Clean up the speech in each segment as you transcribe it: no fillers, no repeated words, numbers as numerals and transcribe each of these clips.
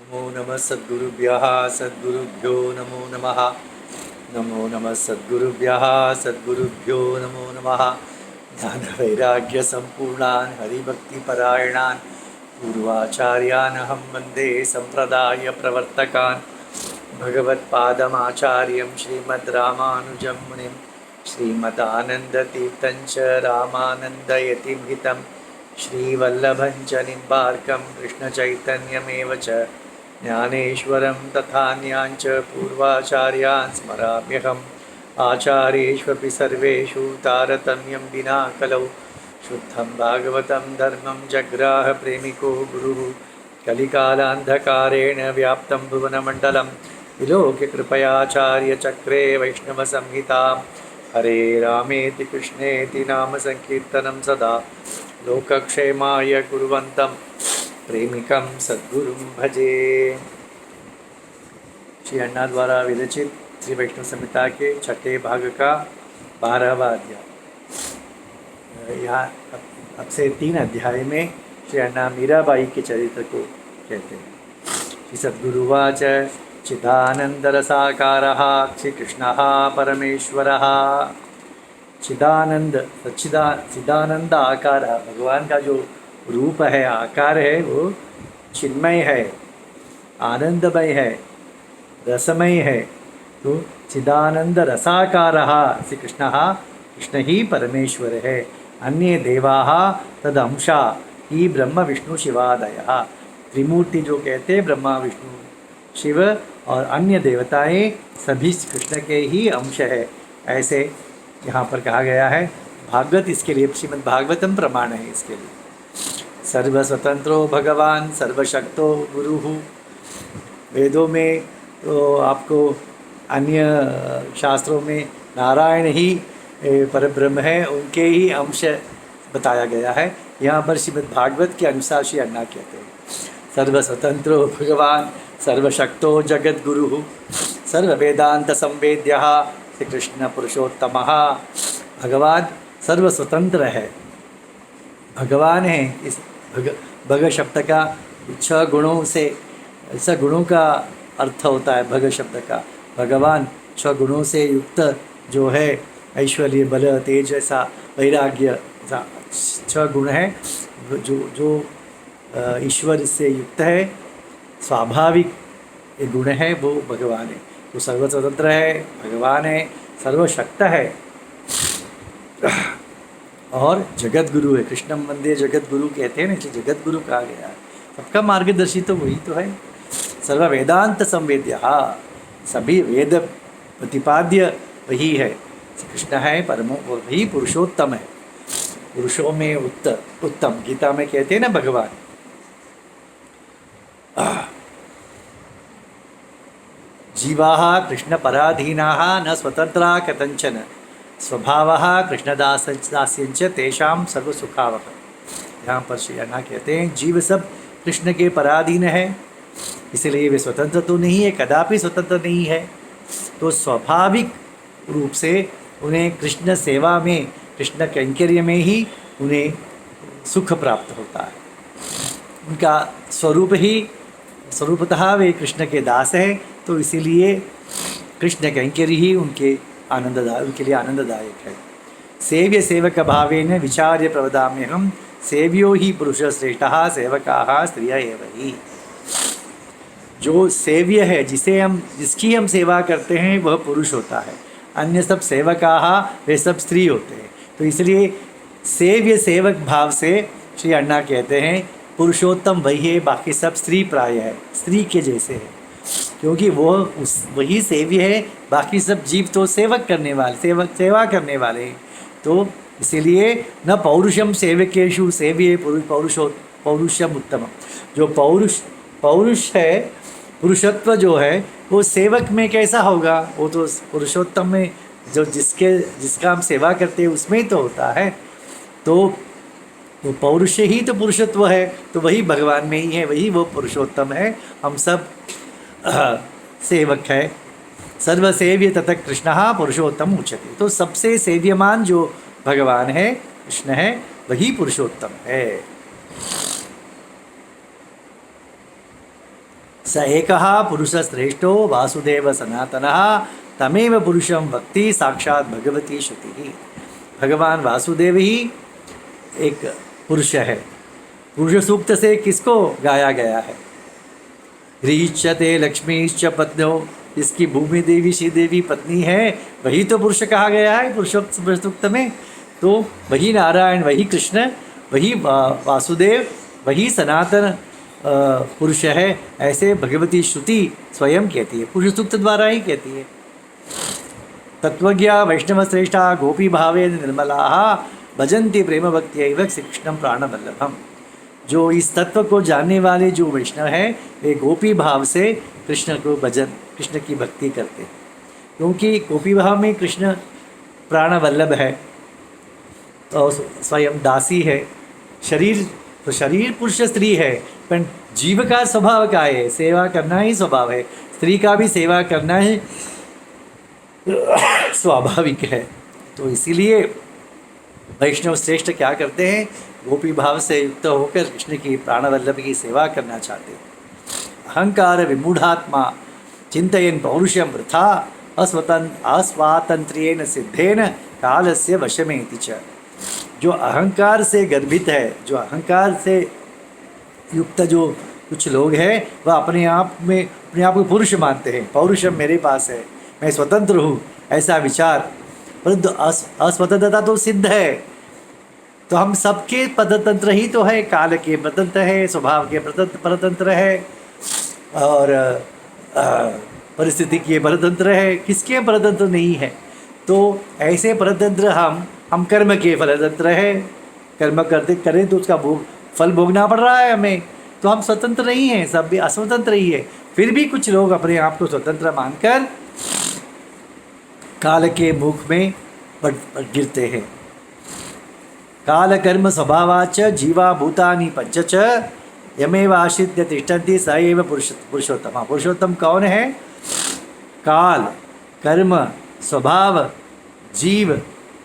नमो नमः सद्गुरुभ्यः सद्गुरुभ्यो नमो नमः। नमो नमः सद्गुरुभ्यः सद्गुरुभ्यो नमो नमः। ज्ञानवैराग्यसम्पूर्णान् हरिभक्तिपरायणान् पूर्वाचार्यान् अहं वन्दे सम्प्रदायप्रवर्तकान्। भगवत्पादमाचार्यं श्रीमद्रामानुजं मुनिं श्रीमदानन्दतीर्थं च रामानन्दयतिं श्रीवल्लभं च निम्बार्कं कृष्णचैतन्यमेव च ज्ञानेश्वरं तथान्यान् च पूर्वाचार्यान् स्मराम्यहम्। आचार्येष्वपि सर्वेषु तारतम्यं विना कलौ शुद्धं भागवतं धर्मं जग्राह प्रेमिको गुरुः। कलिकालान्धकारेण व्याप्तं भुवनमण्डलं विलोक्यकृपयाचार्यचक्रे वैष्णवसंहितां हरे रामेति कृष्णेति नाम संकीर्तनं सदा लोकक्षेमाय कुर्वन्तं प्रेमिकं सद्गुरुं भजे। श्री अन्ना द्वारा विरचित श्री वैष्णव संहिता के छठे भाग का 12वां अध्याय। यहाँ अब से 3 अध्याय में श्री अन्ना मीराबाई के चरित्र को कहते हैं। श्री सद्गुरुवाच चिदानंदरसाकारः श्रीकृष्णः परमेश्वरः। चिदानंद आकार, भगवान का जो रूप है, आकार है, वो चिन्मय है, आनंदमय है, रसमय है। तो चिदानंद रसाकारः श्री कृष्णः, कृष्ण ही परमेश्वर है। अन्य देवाः तद अंशा ही ब्रह्म विष्णु शिवादयः। त्रिमूर्ति जो कहते हैं ब्रह्मा विष्णु शिव और अन्य देवताएं सभी कृष्ण के ही अंश है, ऐसे यहाँ पर कहा गया है। भागवत इसके लिए, श्रीमद् भागवतम प्रमाण है इसके लिए। सर्वस्वतंत्रो भगवान सर्वशक्तो गुरुः। वेदों में तो आपको, अन्य शास्त्रों में नारायण ही परब्रह्म है, उनके ही अंश बताया गया है। यहाँ पर श्रीमद् भागवत के अनुसार श्री अन्ना कहते हैं सर्वस्वतंत्रो भगवान सर्वशक्तो जगद्गुरुः सर्ववेदांत संवेद्यः श्री कृष्ण पुरुषोत्तमः। भगवान सर्वस्वतंत्र है, भगवान है। इस भग शब्द का 6 गुणों से, 6 गुणों का अर्थ होता है भग शब्द का। भगवान 6 गुणों से युक्त जो है, ऐश्वर्य, बल, तेज, ऐसा वैराग्य, 6 गुण है जो ईश्वर से युक्त है, स्वाभाविक ये गुण है, वो भगवान है। वो सर्वस्वतंत्र है, भगवान है, सर्वशक्त है और जगत गुरु है। कृष्णम वंदे जगत गुरु कहते हैं ना, इसलिए जगत गुरु कहा गया है। सबका मार्गदर्शी तो वही तो है। सर्व वेदांत संवेद्य, सभी वेद प्रतिपाद्य वही है। कृष्ण है परमो, वही पुरुषोत्तम है, पुरुषों में उत्तम। गीता में कहते हैं ना भगवान, जीवाः कृष्ण पराधीनाः न स्वतंत्रा कथंचन स्वभावः कृष्णदास्यञ्च तेषां सर्वसुखावह। यहाँ पर श्री अन्ना कहते हैं जीव सब कृष्ण के पराधीन है, इसलिए वे स्वतंत्र तो नहीं है, कदापि स्वतंत्र नहीं है। तो स्वाभाविक रूप से उन्हें कृष्ण सेवा में, कृष्ण कैंकर्य में ही उन्हें सुख प्राप्त होता है। उनका स्वरूपतः वे कृष्ण के दास हैं, तो इसीलिए कृष्ण कैंकर्य ही उनके लिए आनंददायक है। सेव्य सेवक भावेन विचार्य प्रवदाम्यहम् सेव्यो ही पुरुष श्रेष्ठः सेवकाः स्त्रियः एव हि। जो सेव्य है, जिसकी हम सेवा करते हैं, वह पुरुष होता है। अन्य सब सेवकाः, वे सब स्त्री होते हैं। तो इसलिए सेव्य सेवक भाव से श्री अन्ना कहते हैं पुरुषोत्तम वही है, बाकी सब स्त्री प्राय है, स्त्री के जैसे है, क्योंकि वही सेव्य है, बाकी सब जीव तो सेवा करने वाले हैं। तो इसीलिए न पौरुषम सेवकेषु सेव्ये पौरुषम उत्तम। जो पौरुष है, पुरुषत्व जो है, वो सेवक में कैसा होगा? वो तो पुरुषोत्तम में, जो जिसका हम सेवा करते हैं उसमें ही तो होता है। तो वो पौरुष ही तो पुरुषत्व है, तो वही भगवान में ही है, वही वो पुरुषोत्तम है। हम सब सेवक है। सर्वसेव्य ततः कृष्णः पुरुषोत्तम उच्यते। तो सबसे सेव्यमान जो भगवान है, कृष्ण है, वही पुरुषोत्तम है। स एकः पुरुषः श्रेष्ठो वासुदेव सनातनः तमेव पुरुषं वक्ति साक्षात भगवती श्रुति। भगवान वासुदेव ही एक पुरुष है। पुरुष सूक्त से किसको गाया गया है? ह्रीश्चते लक्ष्मीश्च पत्न्यो, जिसकी भूमि देवी श्रीदेवी पत्नी है वही तो पुरुष कहा गया है पुरुषोक्त सूक्त में। तो वही नारायण, वही कृष्ण, वही वासुदेव, वही सनातन पुरुष है, ऐसे भगवती श्रुति स्वयं कहती है, पुरुष सूक्त द्वारा ही कहती है। तत्वज्ञा वैष्णव श्रेष्ठा गोपी भावे निर्मला भजन्ति प्रेम भक्ति श्री कृष्णम प्राणवल्लभम। जो इस तत्व को जानने वाले जो वैष्णव हैं वे गोपी भाव से कृष्ण को भजन, कृष्ण की भक्ति करते हैं, क्योंकि गोपी भाव में कृष्ण प्राणवल्लभ है तो स्वयं दासी है। शरीर तो शरीर पुरुष स्त्री है, पर जीव का स्वभाव क्या है? सेवा करना ही स्वभाव है। स्त्री का भी सेवा करना ही स्वाभाविक है। तो इसीलिए वैष्णव श्रेष्ठ क्या करते हैं? गोपी भाव से युक्त होकर कृष्ण की प्राणवल्लभ की सेवा करना चाहते हैं। अहंकार विमूढ़ात्मा चिंतयन् पौरुषम वृथा अस्वातंत्र्येण सिद्धेन कालस्य वशमेति च। जो अहंकार से गर्भित है, जो अहंकार से युक्त जो कुछ लोग हैं वह अपने आप को पुरुष मानते हैं। पौरुषम मेरे पास है, मैं स्वतंत्र हूँ, ऐसा विचार। परंतु अस्वतंत्रता तो सिद्ध है, तो हम सबके परतंत्र ही तो है, काल के परतंत्र है, स्वभाव के परतंत्र है, और परिस्थिति के परतंत्र है, किसके परतंत्र नहीं है? तो ऐसे परतंत्र हम कर्म के परतंत्र है। कर्म करते करें तो उसका फल भोगना पड़ रहा है हमें, तो हम स्वतंत्र नहीं हैं, सब भी अस्वतंत्र ही है। फिर भी कुछ लोग अपने आप को स्वतंत्र मानकर काल के मुख में गिरते हैं। काल कर्म स्वभावाच जीवा भूतानि पंच च यमेव आश्रित्य तिष्ठन्ति स एव पुरुषोत्तम। पुरुषोत्तम कौन है? काल, कर्म, स्वभाव, जीव,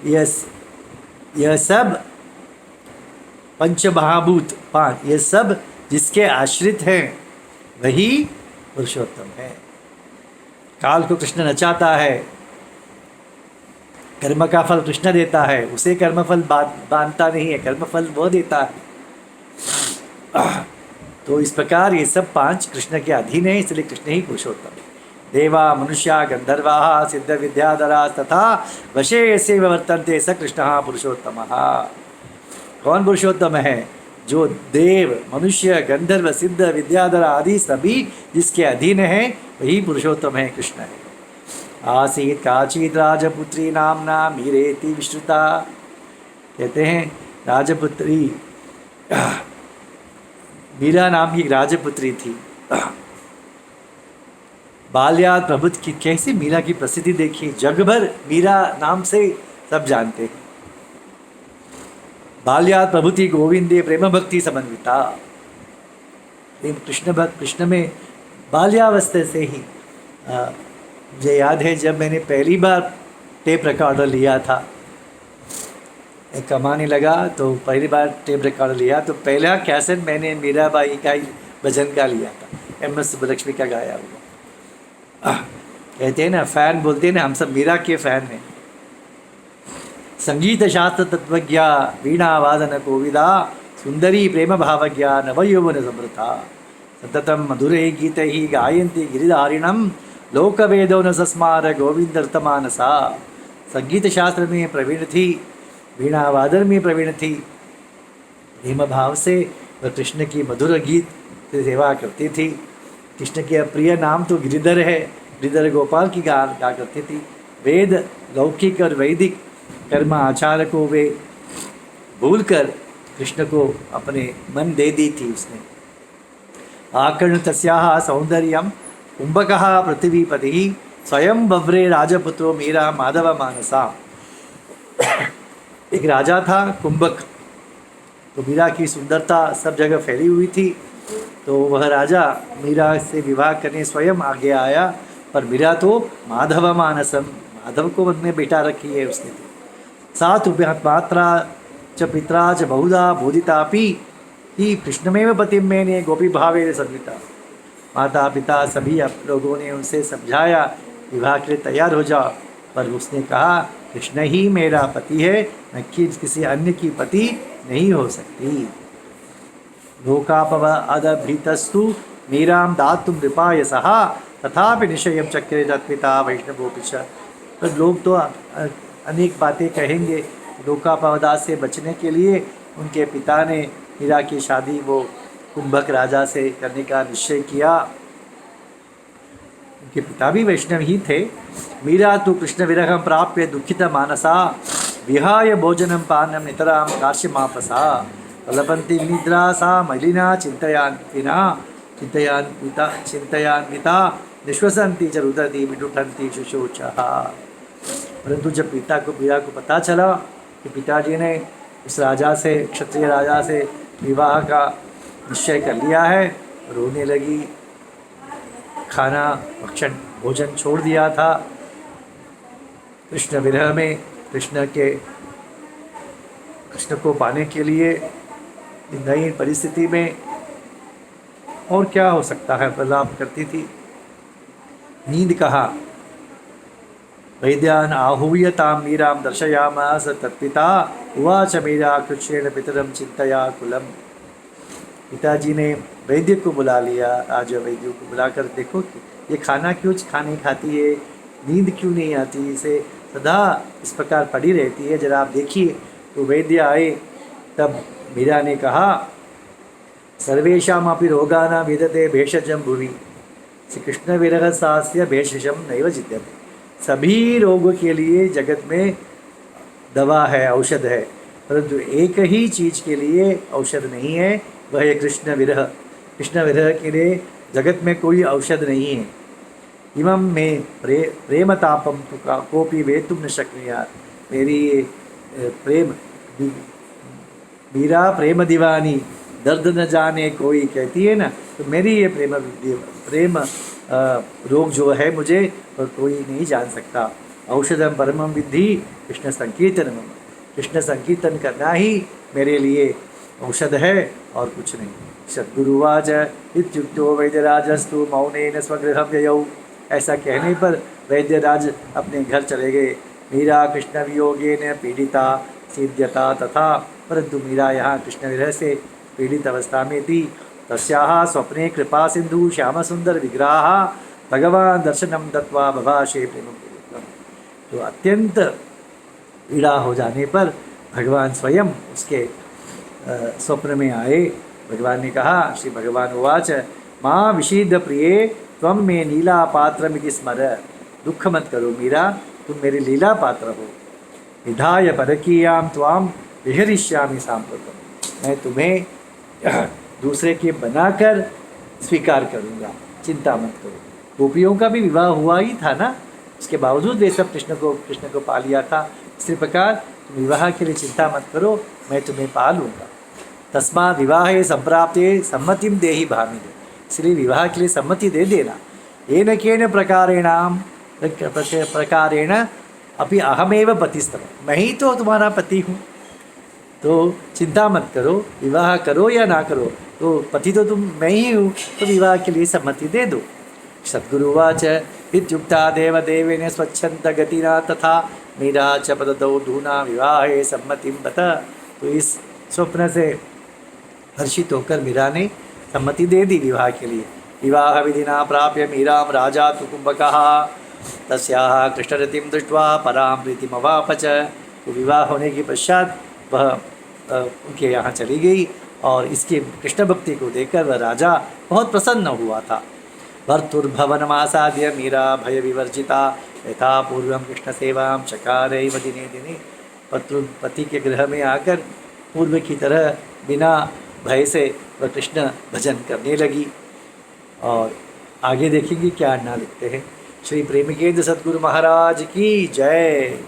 यह सब पंच महाभूत, पांच, ये सब जिसके आश्रित हैं वही पुरुषोत्तम है। काल को कृष्ण नचाता है, कर्म का फल कृष्ण देता है, उसे कर्मफल बांधता नहीं है, कर्मफल वो देता है। तो इस प्रकार ये सब पांच कृष्ण के अधीन है, इसलिए कृष्ण ही पुरुषोत्तम है। देवा मनुष्या गंधर्वाः सिद्ध विद्याधरा तथा वशे यस्य वर्तन्ते स कृष्णः पुरुषोत्तमः। कौन पुरुषोत्तम है? जो देव, मनुष्य, गंधर्व, सिद्ध, विद्याधर आदि सभी जिसके अधीन है वही पुरुषोत्तम है, कृष्ण है। आसीत काचित राजपुत्री नामना मीरेति विश्रुता। कहते हैं राजपुत्री, मीरा नाम की राजपुत्री थी। बाल्यात प्रभुत की कैसे मीरा की प्रसिद्धि देखी, जग भर मीरा नाम से सब जानते हैं। बाल्यात प्रभुति गोविंदे प्रेम भक्ति समन्विता। कृष्ण भक्त, कृष्ण में बाल्यावस्था से ही मुझे याद है जब मैंने पहली बार टेप रिकॉर्डर लिया था, कमाने लगा तो पहली बार टेप रिकॉर्डर लिया तो पहला कैसेट मैंने मीराबाई का ही भजन का लिया था, एम.एस. सुब्बलक्ष्मी का गाया हुआ। कहते हैं ना, फ़ैन बोलते हैं ना, हम सब मीरा के फ़ैन हैं। संगीत शास्त्र तत्वज्ञा वीणा वादन कोविदा सुंदरी प्रेम भावज्ञा नवयौवन समृता सततम मधुरे गीत ही गायन्ति गिरिधारिणम लोकवेदो न सस्मार गोविंदर्तमानसा। संगीत शास्त्र में प्रवीण थी, वीणा वादन में प्रवीण थी, प्रेम भाव से वह कृष्ण की मधुर गीत से सेवा करती थी। कृष्ण के प्रिय नाम तो गिरिधर है, गिरिधर गोपाल की गा करती थी। वेद, लौकिक और वैदिक कर्म आचार को वे भूलकर कृष्ण को अपने मन दे दी थी उसने। आकर्ण तस्याः सौंदर्यम कुंभकः पृथ्वीपति स्वयं बव्रे राजपुत्रो मीरा माधव मानसा। एक राजा था कुंभक, तो मीरा की सुंदरता सब जगह फैली हुई थी, तो वह राजा मीरा से विवाह करने स्वयं आगे आया, पर मीरा तो माधव मानसम, माधव को मन में बेटा रखी है उसने। सात मात्रा च पित्रा च बहुधा बोधितापि ही कृष्णमेव पतिम मैंने गोपी भावे संविता। माता पिता सभी आप लोगों ने उनसे समझाया विवाह के लिए तैयार हो जाओ, पर उसने कहा कृष्ण ही मेरा पति है, मैं किसी अन्य की पति नहीं हो सकती। लोकापवादभीतस्तु मीरां दातुं नृपाय सहा तथापि निश्चयं चक्रे तत्पिता वैष्णवोऽपि च। तो लोग तो अनेक बातें कहेंगे, लोकापवाद से बचने के लिए उनके पिता ने मीरा की शादी वो कुंभक राजा से करने का निश्चय किया। उनके पिता भी वैष्णव ही थे। मीरा तो कृष्ण विरहं प्राप्य दुखिता मानसा विहाय भोजनं पानं नितरां काश्यमापसा लपन्ति विनिद्रा सा मलिना चिंतयान्विता निश्वसन्ति च रुदति विलुठन्ति शुशोचः। परंतु जब मीरा को पता चला कि पिताजी ने उस राजा से, क्षत्रिय राजा से विवाह का निश्चय कर लिया है, रोने लगी। खाना भक्षण भोजन छोड़ दिया था कृष्ण विरह में, कृष्ण को पाने के लिए नई परिस्थिति में। और क्या हो सकता है, प्रलाप करती थी। नींद कहा वैद्यान आहूय तां मीरां दर्शयामास तत्पिता उवाच मीरा कृच्छ्रेण पितरं चिंतया कुलम। पिताजी ने वैद्य को बुला लिया। आज वैद्य को बुलाकर देखो कि ये खाना क्यों खाने खाती है, नींद क्यों नहीं आती, इसे सदा इस प्रकार पड़ी रहती है, जरा आप देखिए। तो वैद्य आए। तब मीरा ने कहा सर्वेषामपि रोगानां विदते भेषजं भुवि श्री कृष्ण विरह सास्य भेषजं नैव विद्यते। सभी रोगों के लिए जगत में दवा है, औषध है, परंतु एक ही चीज़ के लिए औषध नहीं है, वह है कृष्ण विरह। कृष्ण विरह के लिए जगत में कोई औषध नहीं है। इमं में प्रेमतापम कोपि वेतुम न शक्नुयात्। मेरी प्रेम मीरा प्रेम दीवानी दर्द न जाने कोई कहती है ना, तो मेरी ये प्रेम रोग जो है मुझे और कोई नहीं जान सकता। औषधम परमं विद्धि कृष्ण संकीर्तनम। कृष्ण संकीर्तन करना ही मेरे लिए औषध है और कुछ नहीं। सद्गुरुवाच इत्युक्तो वैद्यराजस्तु मौनेन स्वगृहं ययौ। ऐसा कहने पर वैद्यराज अपने घर चले गए। मीरा कृष्ण वियोगेन पीड़िता सिद्ध्यता तथा। परंतु मीरा यहाँ कृष्ण विरह से पीड़ित अवस्था में थी। तस्याः स्वप्ने कृपा सिंधु श्याम सुंदर विग्रह भगवान दर्शनम दत्वा बभाषे प्रेम। तो अत्यंत पीड़ा हो जाने पर भगवान स्वयं उसके स्वप्न में आए। भगवान ने कहा, श्री भगवान उवाच माँ विषीद प्रिये त्वं मे नीला पात्रमिति स्मर। दुख मत करो मीरा, तुम मेरे लीला पात्र हो। विधाय परकीयां त्वां विहरिष्यामि साम्प्रतम्। मैं तुम्हें दूसरे के बनाकर स्वीकार करूँगा, चिंता मत करो। गोपियों का भी विवाह हुआ ही था ना, उसके बावजूद वे सब कृष्ण को पा लिया था। इसी प्रकार तुम विवाह के लिए चिंता मत करो, मैं तुम्हें पा लूँगा। तस्मात् विवाहे संप्राप्ते सम्मतिं देहि भामिनी। इसलिए विवाह के लिए सम्मति दे देना। येन केन प्रकारेण अपि अहमेव पतिस्तव। मैं ही तो तुम्हारा पति हूँ, तो चिंता मत करो, विवाह करो या ना करो, तो पति तो मैं ही हूँ, तो विवाह के लिए सम्मति दे दो। सद्गुरुवाच इत्युक्ता देवदेवेन स्वच्छन्द गतिना तथा मीरा च पदतौ धूना विवाहे सम्मतिं बत। तो इस स्वप्न से हर्षित होकर मीरा ने सम्मति दे दी विवाह के लिए। विवाह विधिना प्राप्य मीरां राजा तु कुंभकः तस्याः कृष्णरतिं दृष्ट्वा परां प्रीतिमवाप च। तो विवाह होने के पश्चात वह उनके यहाँ चली गई और इसके कृष्ण भक्ति को देखकर वह राजा बहुत प्रसन्न हुआ था। भर्तुर्भवनमासाद्य मीरा भय विवर्जिता यथा पूर्वं कृष्ण सेवां चकारैव दिने दिने। पति के गृह में आकर पूर्व की तरह बिना भय से वह कृष्ण भजन करने लगी। और आगे देखेंगे क्या अन्ना लिखते हैं। श्री प्रेमकेंद्र सद्गुरु महाराज की जय।